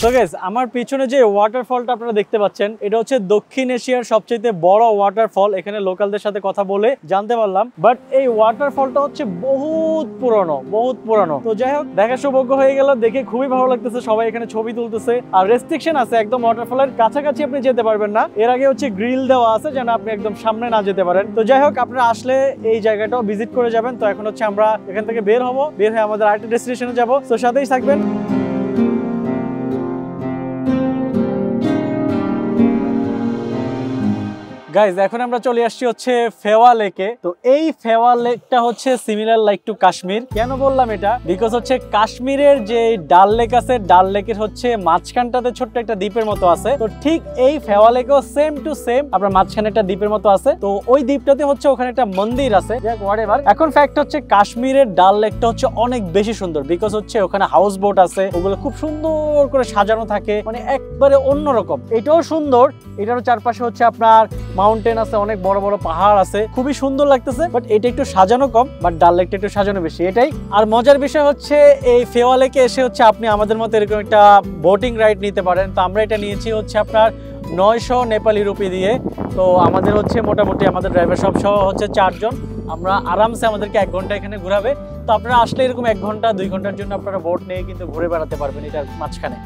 So guys, আমার পিছনে যে ওয়াটারফলটা আপনারা দেখতে পাচ্ছেন, এটা হচ্ছে দক্ষিণ এশিয়ার সবচেয়ে বড় ওয়াটারফল। এখানে লোকালদের সাথে কথা বলে জানতে পারলাম, বাট এই ওয়াটারফলটা হচ্ছে বহুত পুরানো। তো যাই হোক, দেখার সৌভাগ্য হয়ে গেল, দেখে খুবই ভালো লাগতেছে। সবাই এখানে ছবি তুলতেছে, আর রেস্ট্রিকশন আছে, একদম ওয়াটারফলের কাছাকাছি আপনি যেতে পারবেন না। এর আগে হচ্ছে গ্রিল দেওয়া আছে যেন আপনি একদম সামনে না যেতে পারেন। তো যাই হোক, আপনারা আসলে এই জায়গাটাও ভিজিট করে যাবেন। তো এখন হচ্ছে আমরা এখান থেকে বের হব, বের হয়ে আমাদের আরেকটা ডেস্টিনেশনে যাবো। তো সাথেই থাকবেন। গাইজ, এখন আমরা চলে আসছি হচ্ছে ফেওয়া লেকে। তো এই ফেওয়া লেকটা হচ্ছে সিমিলার লাইক টু কাশ্মীর। কেন বললাম এটা? বিকজ হচ্ছে কাশ্মীরের যে ডাল লেক আছে, ডাল লেকের হচ্ছে মাঝখানটাতে ছোট্ট একটা দ্বীপের মতো আছে। তো ঠিক এই ফেওয়া লেকেও সেম টু সেম আপনার মাঝখানে একটা দ্বীপের মতো আছে। তো ওই দ্বীপটাতে হচ্ছে ওখানে একটা মন্দির আছে। এখন ফ্যাক্ট হচ্ছে কাশ্মীরের ডাল লেকটা হচ্ছে অনেক বেশি সুন্দর, বিকজ হচ্ছে ওখানে হাউস বোট আছে, ওগুলো খুব সুন্দর করে সাজানো থাকে, মানে একবারে অন্যরকম। এটাও সুন্দর, এটারও চারপাশে হচ্ছে আপনার মাউন্টেন আছে, অনেক বড় বড় পাহাড় আছে, খুবই সুন্দর লাগতেছে। বাট এটা একটু সাজানো কম, বাট ডাল লেকটা একটু সাজানো বেশি, এটাই। আর মজার বিষয় হচ্ছে এই ফেওয়া লেকে এসে হচ্ছে আপনি আমাদের মতো এরকম একটা বোটিং রাইড নিতে পারেন। তো আমরা এটা নিয়েছি হচ্ছে আপনার 900 নেপালি রুপি দিয়ে। তো আমাদের হচ্ছে মোটামুটি আমাদের ড্রাইভার সব সহ হচ্ছে 4 জন। আমরা আরামসে, আমাদেরকে 1 ঘন্টা এখানে ঘুরাবে। তো আপনারা আসলে এরকম 1 ঘন্টা 2 ঘন্টার জন্য আপনারা বোট নিয়ে কিন্তু ঘুরে বেড়াতে পারবেন এটার মাঝখানে।